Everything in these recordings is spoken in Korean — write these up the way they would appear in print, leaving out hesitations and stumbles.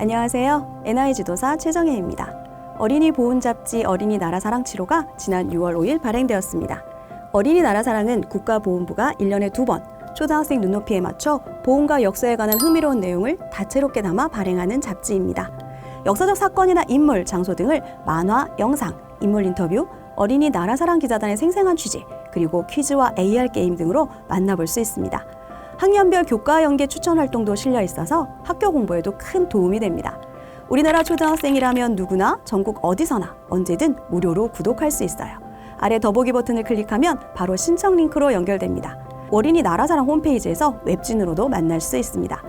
안녕하세요. NI 지도사 최정혜입니다. 어린이 보훈 잡지 어린이 나라 사랑 7호가 지난 6월 5일 발행되었습니다. 어린이 나라 사랑은 국가보훈부가 1년에 2번 초등학생 눈높이에 맞춰 보훈과 역사에 관한 흥미로운 내용을 다채롭게 담아 발행하는 잡지입니다. 역사적 사건이나 인물, 장소 등을 만화, 영상, 인물 인터뷰, 어린이 나라 사랑 기자단의 생생한 취재, 그리고 퀴즈와 AR 게임 등으로 만나볼 수 있습니다. 학년별 교과 연계 추천 활동도 실려 있어서 학교 공부에도 큰 도움이 됩니다. 우리나라 초등학생이라면 누구나 전국 어디서나 언제든 무료로 구독할 수 있어요. 아래 더보기 버튼을 클릭하면 바로 신청 링크로 연결됩니다. 어린이 나라 사랑 홈페이지에서 웹진으로도 만날 수 있습니다.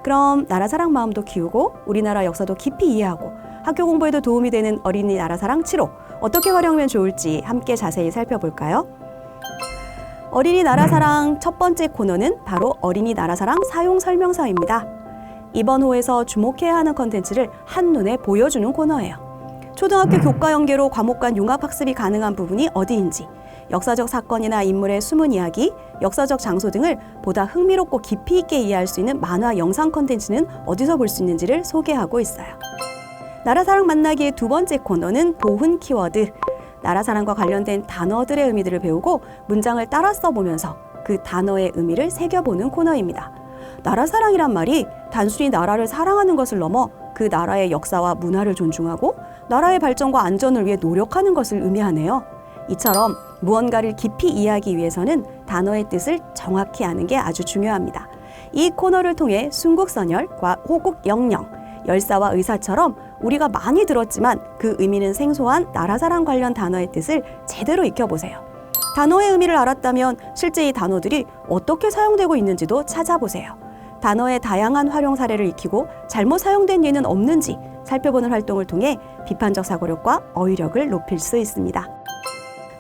그럼 나라 사랑 마음도 키우고 우리나라 역사도 깊이 이해하고 학교 공부에도 도움이 되는 어린이 나라 사랑 7호, 어떻게 활용하면 좋을지 함께 자세히 살펴볼까요? 어린이 나라 사랑 첫 번째 코너는 바로 어린이 나라 사랑 사용 설명서입니다. 이번 호에서 주목해야 하는 컨텐츠를 한눈에 보여주는 코너예요. 초등학교 교과 연계로 과목 간 융합 학습이 가능한 부분이 어디인지, 역사적 사건이나 인물의 숨은 이야기, 역사적 장소 등을 보다 흥미롭고 깊이 있게 이해할 수 있는 만화 영상 컨텐츠는 어디서 볼 수 있는지를 소개하고 있어요. 나라 사랑 만나기의 두 번째 코너는 보훈 키워드. 나라 사랑과 관련된 단어들의 의미들을 배우고 문장을 따라 써보면서 그 단어의 의미를 새겨보는 코너입니다. 나라 사랑이란 말이 단순히 나라를 사랑하는 것을 넘어 그 나라의 역사와 문화를 존중하고 나라의 발전과 안전을 위해 노력하는 것을 의미하네요. 이처럼 무언가를 깊이 이해하기 위해서는 단어의 뜻을 정확히 아는 게 아주 중요합니다. 이 코너를 통해 순국선열과 호국영령, 열사와 의사처럼 우리가 많이 들었지만 그 의미는 생소한 나라 사랑 관련 단어의 뜻을 제대로 익혀보세요. 단어의 의미를 알았다면 실제 이 단어들이 어떻게 사용되고 있는지도 찾아보세요. 단어의 다양한 활용 사례를 익히고 잘못 사용된 예는 없는지 살펴보는 활동을 통해 비판적 사고력과 어휘력을 높일 수 있습니다.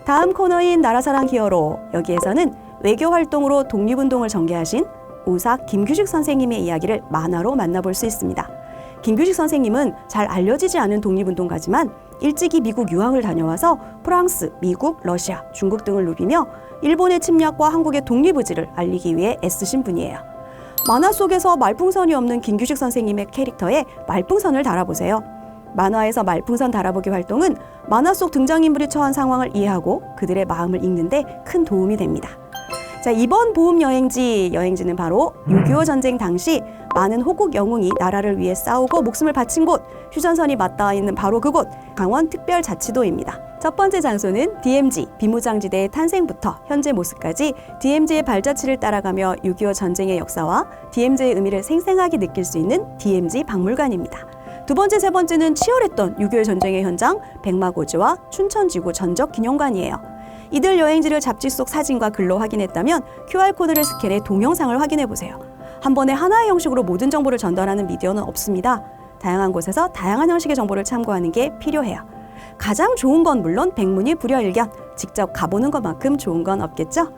다음 코너인 나라 사랑 히어로, 여기에서는 외교 활동으로 독립운동을 전개하신 우사 김규식 선생님의 이야기를 만화로 만나볼 수 있습니다. 김규식 선생님은 잘 알려지지 않은 독립운동가지만 일찍이 미국 유학을 다녀와서 프랑스, 미국, 러시아, 중국 등을 누비며 일본의 침략과 한국의 독립 의지를 알리기 위해 애쓰신 분이에요. 만화 속에서 말풍선이 없는 김규식 선생님의 캐릭터에 말풍선을 달아보세요. 만화에서 말풍선 달아보기 활동은 만화 속 등장인물이 처한 상황을 이해하고 그들의 마음을 읽는데 큰 도움이 됩니다. 자, 이번 보훈 여행지는 바로 6.25 전쟁 당시 많은 호국 영웅이 나라를 위해 싸우고 목숨을 바친 곳, 휴전선이 맞닿아 있는 바로 그곳, 강원특별자치도입니다. 첫 번째 장소는 DMZ, 비무장지대의 탄생부터 현재 모습까지 DMZ의 발자취를 따라가며 6.25 전쟁의 역사와 DMZ의 의미를 생생하게 느낄 수 있는 DMZ 박물관입니다. 두 번째, 세 번째는 치열했던 6.25 전쟁의 현장, 백마고지와 춘천지구 전적기념관이에요. 이들 여행지를 잡지 속 사진과 글로 확인했다면 QR코드를 스캔해 동영상을 확인해보세요. 한 번에 하나의 형식으로 모든 정보를 전달하는 미디어는 없습니다. 다양한 곳에서 다양한 형식의 정보를 참고하는 게 필요해요. 가장 좋은 건 물론 백문이 불여일견, 직접 가보는 것만큼 좋은 건 없겠죠?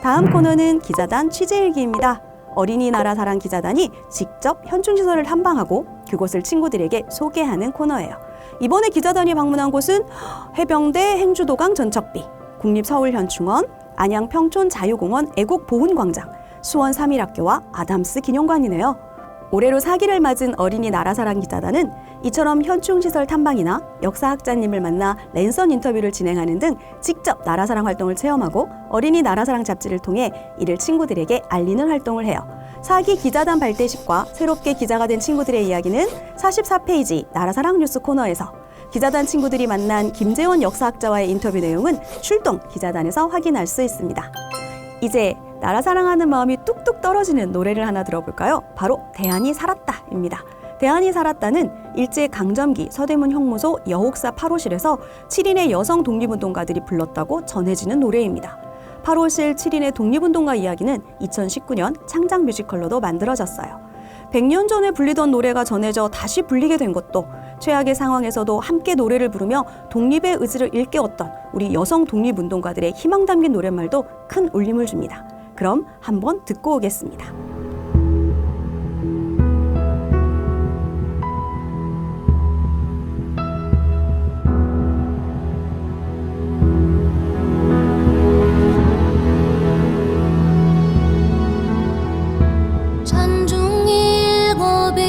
다음 코너는 기자단 취재일기입니다. 어린이 나라 사랑 기자단이 직접 현충시설을 탐방하고 그곳을 친구들에게 소개하는 코너예요. 이번에 기자단이 방문한 곳은 해병대 행주도강 전척비, 국립서울현충원, 안양 평촌 자유공원 애국보훈광장, 수원 3.1학교와 아담스 기념관이네요. 올해로 4기를 맞은 어린이 나라 사랑 기자단은 이처럼 현충시설 탐방이나 역사학자님을 만나 랜선 인터뷰를 진행하는 등 직접 나라 사랑 활동을 체험하고 어린이 나라 사랑 잡지를 통해 이를 친구들에게 알리는 활동을 해요. 4기 기자단 발대식과 새롭게 기자가 된 친구들의 이야기는 44페이지 나라 사랑 뉴스 코너에서, 기자단 친구들이 만난 김재원 역사학자와의 인터뷰 내용은 출동 기자단에서 확인할 수 있습니다. 이제 나라 사랑하는 마음이 뚝뚝 떨어지는 노래를 하나 들어볼까요? 바로 대한이 살았다입니다. 대한이 살았다는 일제강점기 서대문 형무소 여옥사 8호실에서 7인의 여성 독립운동가들이 불렀다고 전해지는 노래입니다. 8호실 7인의 독립운동가 이야기는 2019년 창작 뮤지컬로도 만들어졌어요. 100년 전에 불리던 노래가 전해져 다시 불리게 된 것도 최악의 상황에서도 함께 노래를 부르며 독립의 의지를 일깨웠던 우리 여성 독립운동가들의 희망 담긴 노랫말도 큰 울림을 줍니다. 그럼 한번 듣고 오겠습니다. 산중 일곱이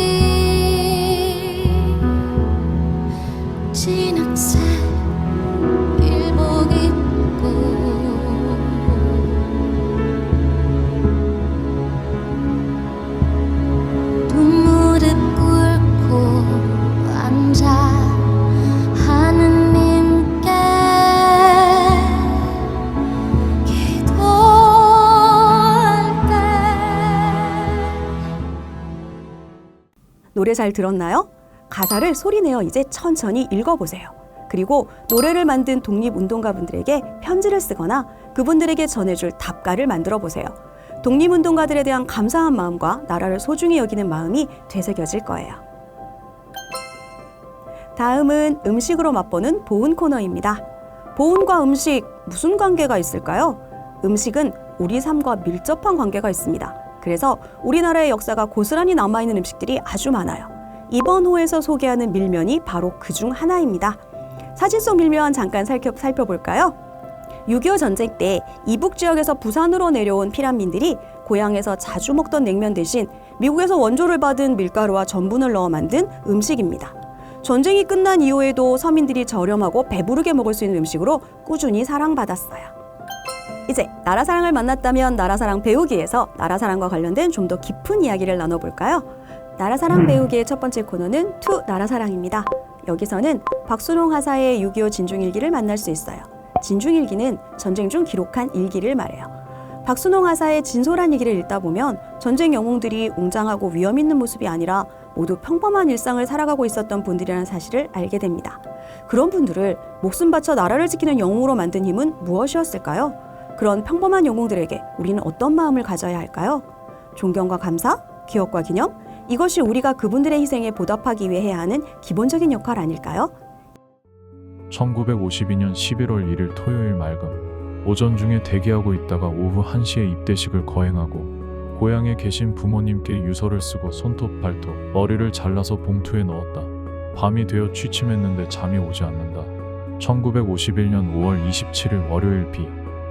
노래 잘 들었나요? 가사를 소리내어 이제 천천히 읽어보세요. 그리고 노래를 만든 독립운동가분들에게 편지를 쓰거나 그분들에게 전해줄 답가를 만들어 보세요. 독립운동가들에 대한 감사한 마음과 나라를 소중히 여기는 마음이 되새겨질 거예요. 다음은 음식으로 맛보는 보은 코너입니다. 보은과 음식 무슨 관계가 있을까요? 음식은 우리 삶과 밀접한 관계가 있습니다. 그래서 우리나라의 역사가 고스란히 남아있는 음식들이 아주 많아요. 이번 호에서 소개하는 밀면이 바로 그중 하나입니다. 사진 속 밀면 잠깐 살펴볼까요? 6.25 전쟁 때 이북 지역에서 부산으로 내려온 피난민들이 고향에서 자주 먹던 냉면 대신 미국에서 원조를 받은 밀가루와 전분을 넣어 만든 음식입니다. 전쟁이 끝난 이후에도 서민들이 저렴하고 배부르게 먹을 수 있는 음식으로 꾸준히 사랑받았어요. 이제 나라사랑을 만났다면 나라사랑 배우기에서 나라사랑과 관련된 좀 더 깊은 이야기를 나눠볼까요? 나라사랑 배우기의 첫 번째 코너는 투 나라사랑입니다. 여기서는 박순홍 하사의 6.25 진중일기를 만날 수 있어요. 진중일기는 전쟁 중 기록한 일기를 말해요. 박순홍 하사의 진솔한 얘기를 읽다 보면 전쟁 영웅들이 웅장하고 위험 있는 모습이 아니라 모두 평범한 일상을 살아가고 있었던 분들이라는 사실을 알게 됩니다. 그런 분들을 목숨 바쳐 나라를 지키는 영웅으로 만든 힘은 무엇이었을까요? 그런 평범한 영웅들에게 우리는 어떤 마음을 가져야 할까요? 존경과 감사, 기억과 기념, 이것이 우리가 그분들의 희생에 보답하기 위해 해야 하는 기본적인 역할 아닐까요? 1952년 11월 1일 토요일 맑음. 오전 중에 대기하고 있다가 오후 1시에 입대식을 거행하고 고향에 계신 부모님께 유서를 쓰고 손톱, 발톱, 머리를 잘라서 봉투에 넣었다. 밤이 되어 취침했는데 잠이 오지 않는다. 1951년 5월 27일 월요일 비.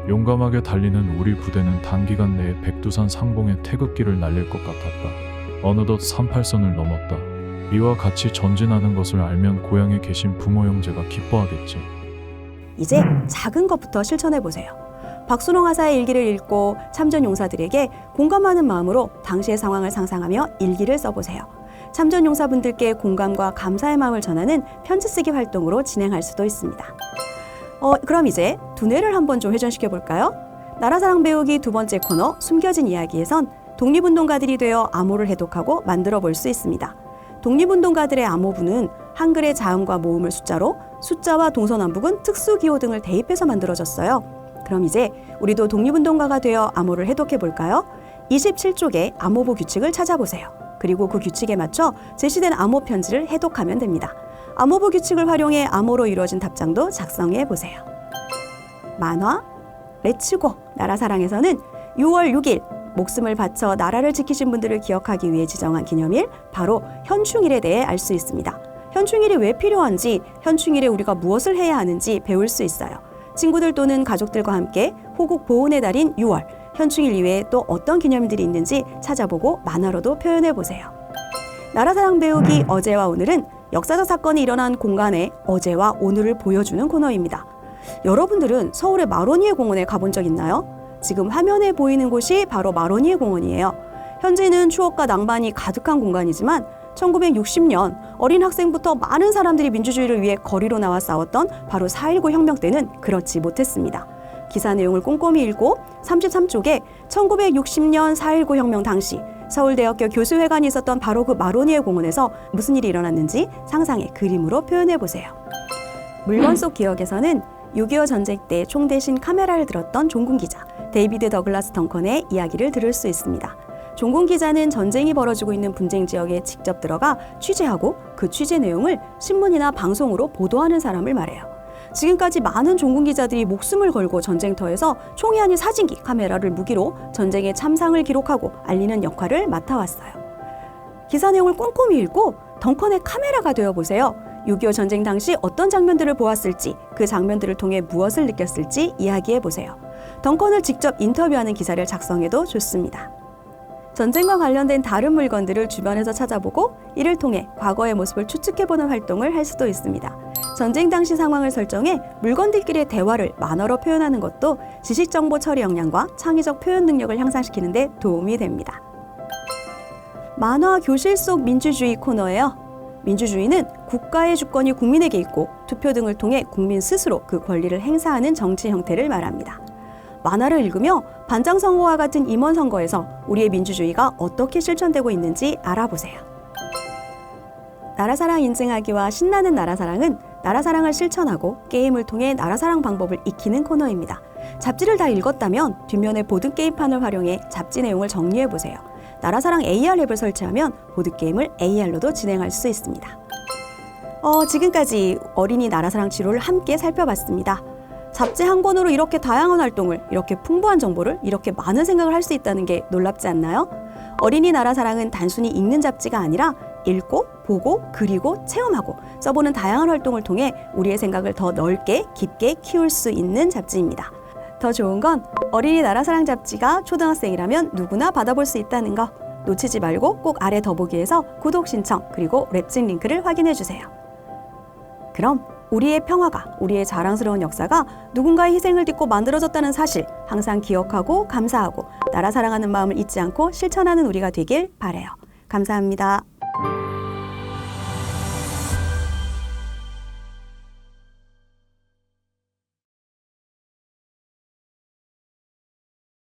용감하게 달리는 우리 부대는 단기간 내에 백두산 상봉의 태극기를 날릴 것 같았다. 어느덧 38선을 넘었다. 이와 같이 전진하는 것을 알면 고향에 계신 부모 형제가 기뻐하겠지. 이제 작은 것부터 실천해보세요. 박순홍 하사의 일기를 읽고 참전 용사들에게 공감하는 마음으로 당시의 상황을 상상하며 일기를 써보세요. 참전 용사분들께 공감과 감사의 마음을 전하는 편지 쓰기 활동으로 진행할 수도 있습니다. 그럼 이제 두뇌를 한번 좀 회전시켜볼까요? 나라사랑 배우기 두 번째 코너 숨겨진 이야기에선 독립운동가들이 되어 암호를 해독하고 만들어 볼 수 있습니다. 독립운동가들의 암호부는 한글의 자음과 모음을 숫자로 숫자와 동서남북은 특수기호 등을 대입해서 만들어졌어요. 그럼 이제 우리도 독립운동가가 되어 암호를 해독해 볼까요? 27쪽의 암호부 규칙을 찾아보세요. 그리고 그 규칙에 맞춰 제시된 암호 편지를 해독하면 됩니다. 암호부 규칙을 활용해 암호로 이루어진 답장도 작성해 보세요. 만화, 레츠고 나라사랑에서는 6월 6일 목숨을 바쳐 나라를 지키신 분들을 기억하기 위해 지정한 기념일, 바로 현충일에 대해 알 수 있습니다. 현충일이 왜 필요한지, 현충일에 우리가 무엇을 해야 하는지 배울 수 있어요. 친구들 또는 가족들과 함께 호국 보훈의 달인 6월, 현충일 이외에 또 어떤 기념일들이 있는지 찾아보고 만화로도 표현해 보세요. 나라사랑 배우기 어제와 오늘은 역사적 사건이 일어난 공간의 어제와 오늘을 보여주는 코너입니다. 여러분들은 서울의 마로니에 공원에 가본 적 있나요? 지금 화면에 보이는 곳이 바로 마로니에 공원이에요. 현재는 추억과 낭만이 가득한 공간이지만 1960년 어린 학생부터 많은 사람들이 민주주의를 위해 거리로 나와 싸웠던 바로 4.19 혁명 때는 그렇지 못했습니다. 기사 내용을 꼼꼼히 읽고 33쪽에 1960년 4.19 혁명 당시 서울대학교 교수회관이 있었던 바로 그 마로니에 공원에서 무슨 일이 일어났는지 상상의 그림으로 표현해 보세요. 물건 속 기억에서는 6.25 전쟁 때 총 대신 카메라를 들었던 종군 기자 데이비드 더글라스 덩컨의 이야기를 들을 수 있습니다. 종군 기자는 전쟁이 벌어지고 있는 분쟁 지역에 직접 들어가 취재하고 그 취재 내용을 신문이나 방송으로 보도하는 사람을 말해요. 지금까지 많은 종군 기자들이 목숨을 걸고 전쟁터에서 총이 아닌 사진기, 카메라를 무기로 전쟁의 참상을 기록하고 알리는 역할을 맡아왔어요. 기사 내용을 꼼꼼히 읽고 덩컨의 카메라가 되어보세요. 6.25 전쟁 당시 어떤 장면들을 보았을지, 그 장면들을 통해 무엇을 느꼈을지 이야기해보세요. 덩컨을 직접 인터뷰하는 기사를 작성해도 좋습니다. 전쟁과 관련된 다른 물건들을 주변에서 찾아보고 이를 통해 과거의 모습을 추측해보는 활동을 할 수도 있습니다. 전쟁 당시 상황을 설정해 물건들끼리의 대화를 만화로 표현하는 것도 지식정보 처리 역량과 창의적 표현 능력을 향상시키는 데 도움이 됩니다. 만화 교실 속 민주주의 코너예요. 민주주의는 국가의 주권이 국민에게 있고 투표 등을 통해 국민 스스로 그 권리를 행사하는 정치 형태를 말합니다. 만화를 읽으며 반장선거와 같은 임원선거에서 우리의 민주주의가 어떻게 실천되고 있는지 알아보세요. 나라사랑 인증하기와 신나는 나라사랑은 나라사랑을 실천하고 게임을 통해 나라사랑 방법을 익히는 코너입니다. 잡지를 다 읽었다면 뒷면의 보드게임판을 활용해 잡지 내용을 정리해보세요. 나라사랑 AR 앱을 설치하면 보드게임을 AR로도 진행할 수 있습니다. 지금까지 어린이 나라사랑 치료를 함께 살펴봤습니다. 잡지 한 권으로 이렇게 다양한 활동을, 이렇게 풍부한 정보를, 이렇게 많은 생각을 할 수 있다는 게 놀랍지 않나요? 어린이 나라사랑은 단순히 읽는 잡지가 아니라 읽고, 보고, 그리고, 체험하고, 써보는 다양한 활동을 통해 우리의 생각을 더 넓게, 깊게 키울 수 있는 잡지입니다. 더 좋은 건 어린이 나라사랑 잡지가 초등학생이라면 누구나 받아볼 수 있다는 거. 놓치지 말고 꼭 아래 더보기에서 구독 신청 그리고 랩진 링크를 확인해주세요. 그럼 우리의 평화가, 우리의 자랑스러운 역사가 누군가의 희생을 딛고 만들어졌다는 사실 항상 기억하고 감사하고 나라 사랑하는 마음을 잊지 않고 실천하는 우리가 되길 바라요. 감사합니다.